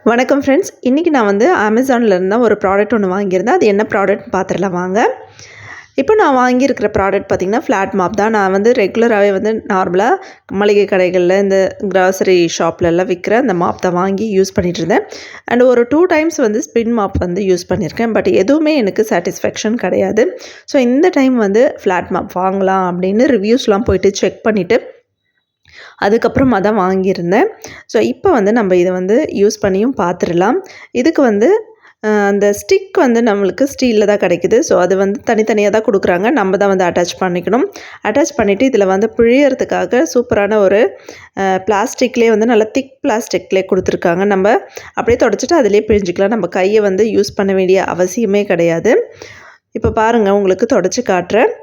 வணக்கம் ஃப்ரெண்ட்ஸ். இன்றைக்கி நான் வந்து அமேசான்லேருந்து தான் ஒரு ப்ராடக்ட் ஒன்று வாங்கியிருந்தேன். அது என்ன ப்ராடக்ட்னு பார்த்துடலாம் வாங்க. இப்போ நான் வாங்கியிருக்கிற ப்ராடக்ட் பார்த்திங்கன்னா ஃப்ளாட் மாப் தான். நான் வந்து ரெகுலராகவே வந்து நார்மலாக மளிகை கடைகளில் இந்த கிராசரி ஷாப்லலாம் விற்கிற அந்த மாப் தான் வாங்கி யூஸ் பண்ணிகிட்ருந்தேன். அண்ட் ஒரு 2 டைம்ஸ் வந்து ஸ்பின் மாப் வந்து யூஸ் பண்ணியிருக்கேன். பட் எதுவுமே எனக்கு சாட்டிஸ்ஃபேக்ஷன் கிடையாது. ஸோ இந்த டைம் வந்து ஃப்ளாட் மாப் வாங்கலாம் அப்படின்னு ரிவ்யூஸ்லாம் போயிட்டு செக் பண்ணிவிட்டு அதுக்கப்புறமா தான் வாங்கியிருந்தேன். ஸோ இப்போ வந்து நம்ம இதை வந்து யூஸ் பண்ணியும் பார்த்துடலாம். இதுக்கு வந்து அந்த ஸ்டிக் வந்து நம்மளுக்கு ஸ்டீலில் தான் கிடைக்குது. ஸோ அது வந்து தனித்தனியாக தான் கொடுக்குறாங்க. நம்ம தான் வந்து அட்டாச் பண்ணிக்கணும். அட்டாச் பண்ணிவிட்டு இதில் வந்து பிழியறதுக்காக சூப்பரான ஒரு பிளாஸ்டிக்லேயே வந்து நல்லா திக் பிளாஸ்டிக்லேயே கொடுத்துருக்காங்க. நம்ம அப்படியே தொடச்சிட்டு அதிலே பிழிஞ்சிக்கலாம். நம்ம கையை வந்து யூஸ் பண்ண வேண்டிய அவசியமே கிடையாது. இப்போ பாருங்கள், உங்களுக்கு தொடச்சி காட்டுறேன்.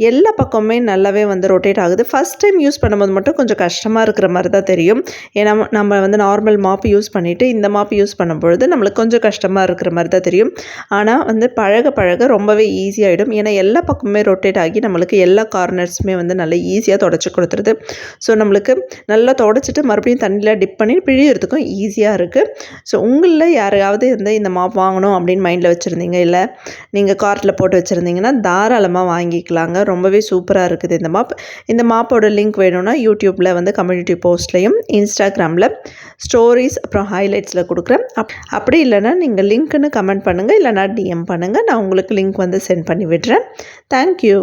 எல்லா பக்கமுமே நல்லாவே வந்து ரொட்டேட் ஆகுது. ஃபஸ்ட் டைம் யூஸ் பண்ணும்போது மட்டும் கொஞ்சம் கஷ்டமாக இருக்கிற மாதிரி தான் தெரியும். ஏன்னா நம்ம வந்து நார்மல் மாப் யூஸ் பண்ணிவிட்டு இந்த மாப் யூஸ் பண்ணும்பொழுது நம்மளுக்கு கொஞ்சம் கஷ்டமாக இருக்கிற மாதிரி தான் தெரியும். ஆனால் வந்து பழக பழக ரொம்பவே ஈஸியாகிடும். ஏன்னா எல்லா பக்கமுமே ரொட்டேட் ஆகி நம்மளுக்கு எல்லா கார்னர்ஸுமே வந்து நல்லா ஈஸியாக தொடச்சி கொடுத்துருது. ஸோ நம்மளுக்கு நல்லா தொடச்சிட்டு மறுபடியும் தண்ணியில் டிப் பண்ணி பிழியறதுக்கும் ஈஸியாக இருக்குது. ஸோ உங்களில் யாரையாவது வந்து இந்த மாப் வாங்கணும் அப்படின்னு மைண்டில் வச்சுருந்தீங்க, இல்லை நீங்கள் கார்ட்டில் போட்டு வச்சுருந்தீங்கன்னா தாராளமாக வாங்கிக்கலாங்க. ரொம்பவே சூப்பராக இருக்குது இந்த மாப். இந்த மாப்போட லிங்க் வேணும்னா யூடியூப்பில் வந்து கம்யூனிட்டி போஸ்ட்லேயும் இன்ஸ்டாகிராமில் ஸ்டோரிஸ் அப்புறம் ஹைலைட்ஸில் கொடுக்குறேன். அப்படி இல்லைன்னா நீங்கள் லிங்க்குன்னு கமெண்ட் பண்ணுங்கள், இல்லைனா டிஎம் பண்ணுங்கள். நான் உங்களுக்கு லிங்க் வந்து சென்ட் பண்ணி விடுறேன். தேங்க்யூ.